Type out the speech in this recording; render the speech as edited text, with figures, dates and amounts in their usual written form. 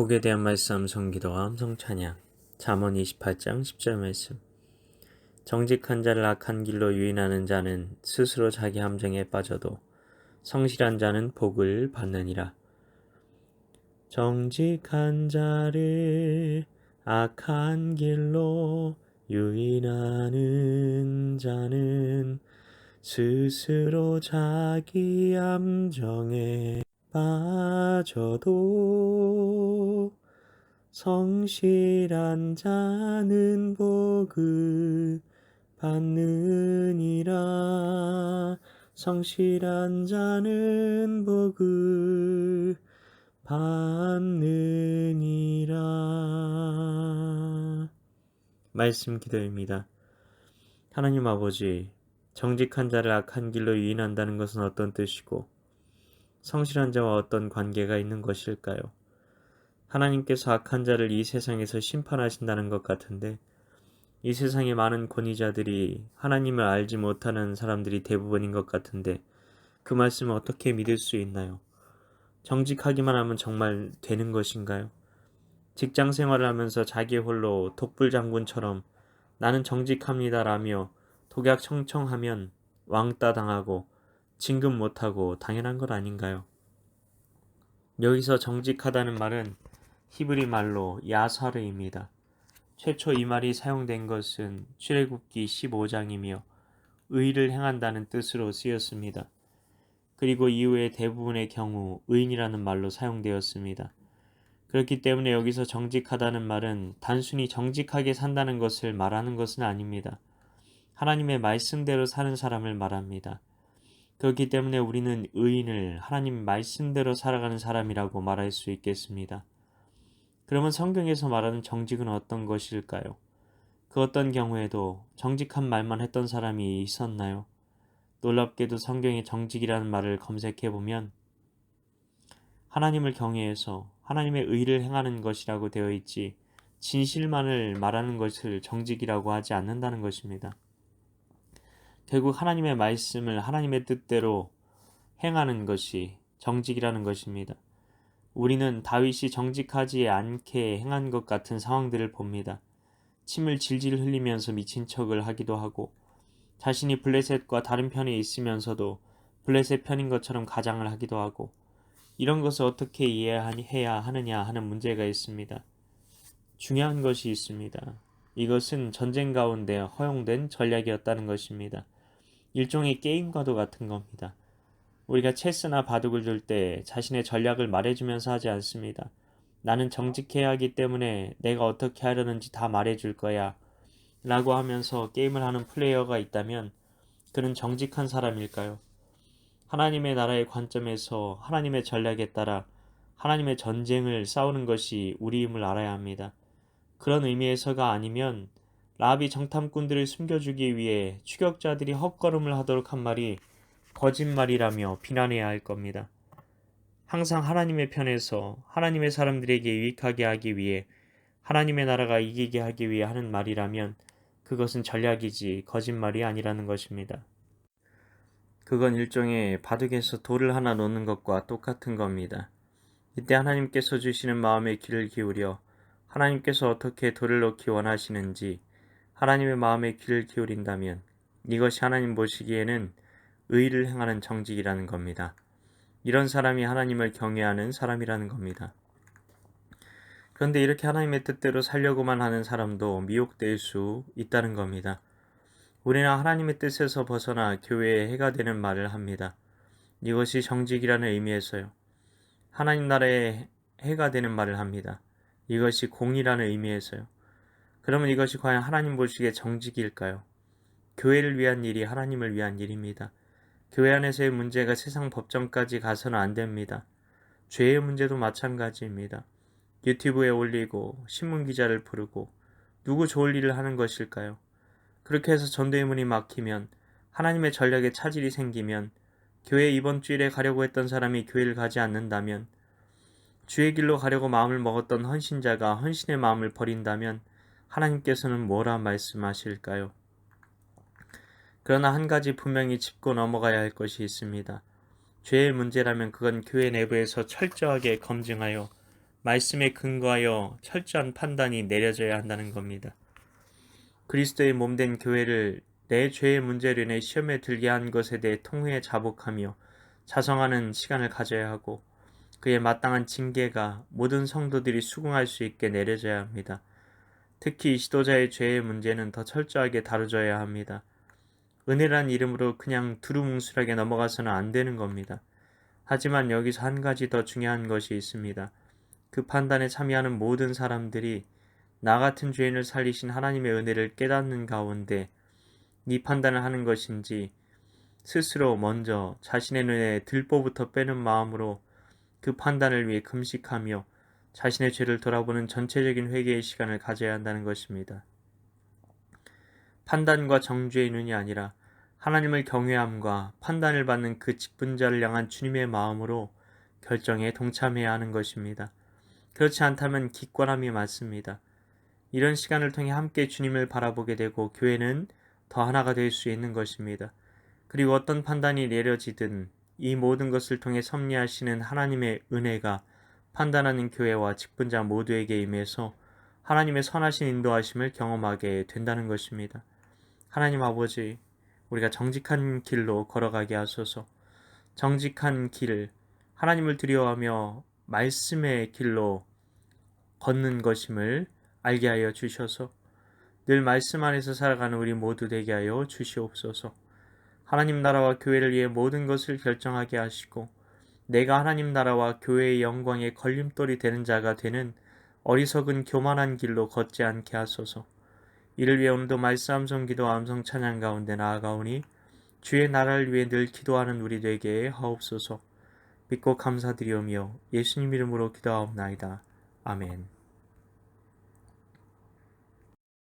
복에 대한 말씀 성기도와 함성 찬양 잠언 28장 10절 말씀. 정직한 자를 악한 길로 유인하는 자는 스스로 자기 함정에 빠져도 성실한 자는 복을 받느니라. 정직한 자를 악한 길로 유인하는 자는 스스로 자기 함정에 빠져도 성실한 자는 복을 받느니라. 성실한 자는 복을 받느니라. 말씀 기도입니다. 하나님 아버지, 정직한 자를 악한 길로 유인한다는 것은 어떤 뜻이고 성실한 자와 어떤 관계가 있는 것일까요? 하나님께서 악한 자를 이 세상에서 심판하신다는 것 같은데 이 세상의 많은 권위자들이 하나님을 알지 못하는 사람들이 대부분인 것 같은데 그 말씀을 어떻게 믿을 수 있나요? 정직하기만 하면 정말 되는 것인가요? 직장 생활을 하면서 자기 홀로 독불장군처럼 나는 정직합니다라며 독약 청청하면 왕따 당하고 진급 못하고 당연한 것 아닌가요? 여기서 정직하다는 말은 히브리 말로 야사르입니다. 최초 이 말이 사용된 것은 출애굽기 15장이며 의를 행한다는 뜻으로 쓰였습니다. 그리고 이후에 대부분의 경우 의인이라는 말로 사용되었습니다. 그렇기 때문에 여기서 정직하다는 말은 단순히 정직하게 산다는 것을 말하는 것은 아닙니다. 하나님의 말씀대로 사는 사람을 말합니다. 그렇기 때문에 우리는 의인을 하나님 말씀대로 살아가는 사람이라고 말할 수 있겠습니다. 그러면 성경에서 말하는 정직은 어떤 것일까요? 그 어떤 경우에도 정직한 말만 했던 사람이 있었나요? 놀랍게도 성경에 정직이라는 말을 검색해보면 하나님을 경외해서 하나님의 의를 행하는 것이라고 되어 있지 진실만을 말하는 것을 정직이라고 하지 않는다는 것입니다. 결국 하나님의 말씀을 하나님의 뜻대로 행하는 것이 정직이라는 것입니다. 우리는 다윗이 정직하지 않게 행한 것 같은 상황들을 봅니다. 침을 질질 흘리면서 미친 척을 하기도 하고 자신이 블레셋과 다른 편에 있으면서도 블레셋 편인 것처럼 가장을 하기도 하고 이런 것을 어떻게 이해해야 하느냐 하는 문제가 있습니다. 중요한 것이 있습니다. 이것은 전쟁 가운데 허용된 전략이었다는 것입니다. 일종의 게임과도 같은 겁니다. 우리가 체스나 바둑을 둘 때 자신의 전략을 말해주면서 하지 않습니다. 나는 정직해야 하기 때문에 내가 어떻게 하려는지 다 말해줄 거야 라고 하면서 게임을 하는 플레이어가 있다면 그는 정직한 사람일까요? 하나님의 나라의 관점에서 하나님의 전략에 따라 하나님의 전쟁을 싸우는 것이 우리임을 알아야 합니다. 그런 의미에서가 아니면 라합이 정탐꾼들을 숨겨주기 위해 추격자들이 헛걸음을 하도록 한 말이 거짓말이라며 비난해야 할 겁니다. 항상 하나님의 편에서 하나님의 사람들에게 유익하게 하기 위해 하나님의 나라가 이기게 하기 위해 하는 말이라면 그것은 전략이지 거짓말이 아니라는 것입니다. 그건 일종의 바둑에서 돌을 하나 놓는 것과 똑같은 겁니다. 이때 하나님께서 주시는 마음의 귀를 기울여 하나님께서 어떻게 돌을 놓기 원하시는지 하나님의 마음의 귀를 기울인다면 이것이 하나님 보시기에는 의를 행하는 정직이라는 겁니다. 이런 사람이 하나님을 경외하는 사람이라는 겁니다. 그런데 이렇게 하나님의 뜻대로 살려고만 하는 사람도 미혹될 수 있다는 겁니다. 우리는 하나님의 뜻에서 벗어나 교회에 해가 되는 말을 합니다. 이것이 정직이라는 의미에서요. 하나님 나라에 해가 되는 말을 합니다. 이것이 공의라는 의미에서요. 그러면 이것이 과연 하나님 보시기에 정직일까요? 교회를 위한 일이 하나님을 위한 일입니다. 교회 안에서의 문제가 세상 법정까지 가서는 안 됩니다. 죄의 문제도 마찬가지입니다. 유튜브에 올리고 신문기자를 부르고 누구 좋을 일을 하는 것일까요? 그렇게 해서 전도의 문이 막히면 하나님의 전략에 차질이 생기면 교회 이번 주일에 가려고 했던 사람이 교회를 가지 않는다면 주의 길로 가려고 마음을 먹었던 헌신자가 헌신의 마음을 버린다면 하나님께서는 뭐라 말씀하실까요? 그러나 한 가지 분명히 짚고 넘어가야 할 것이 있습니다. 죄의 문제라면 그건 교회 내부에서 철저하게 검증하여 말씀에 근거하여 철저한 판단이 내려져야 한다는 겁니다. 그리스도의 몸된 교회를 내 죄의 문제로 인해 시험에 들게 한 것에 대해 통회에 자복하며 자성하는 시간을 가져야 하고 그에 마땅한 징계가 모든 성도들이 수긍할 수 있게 내려져야 합니다. 특히 지도자의 죄의 문제는 더 철저하게 다뤄져야 합니다. 은혜란 이름으로 그냥 두루뭉술하게 넘어가서는 안 되는 겁니다. 하지만 여기서 한 가지 더 중요한 것이 있습니다. 그 판단에 참여하는 모든 사람들이 나 같은 죄인을 살리신 하나님의 은혜를 깨닫는 가운데 이 판단을 하는 것인지 스스로 먼저 자신의 눈에 들보부터 빼는 마음으로 그 판단을 위해 금식하며 자신의 죄를 돌아보는 전체적인 회개의 시간을 가져야 한다는 것입니다. 판단과 정죄의 눈이 아니라 하나님을 경외함과 판단을 받는 그 직분자를 향한 주님의 마음으로 결정에 동참해야 하는 것입니다. 그렇지 않다면 기권함이 맞습니다. 이런 시간을 통해 함께 주님을 바라보게 되고 교회는 더 하나가 될 수 있는 것입니다. 그리고 어떤 판단이 내려지든 이 모든 것을 통해 섭리하시는 하나님의 은혜가 판단하는 교회와 직분자 모두에게 임해서 하나님의 선하신 인도하심을 경험하게 된다는 것입니다. 하나님 아버지, 우리가 정직한 길로 걸어가게 하소서. 정직한 길, 하나님을 두려워하며 말씀의 길로 걷는 것임을 알게 하여 주셔서 늘 말씀 안에서 살아가는 우리 모두 되게 하여 주시옵소서. 하나님 나라와 교회를 위해 모든 것을 결정하게 하시고 내가 하나님 나라와 교회의 영광에 걸림돌이 되는 자가 되는 어리석은 교만한 길로 걷지 않게 하소서. 이를 위해 오늘도 말씀 암송 기도 암송 찬양 가운데 나아가오니 주의 나라를 위해 늘 기도하는 우리 되게 하옵소서. 믿고 감사드리오며 예수님 이름으로 기도하옵나이다. 아멘.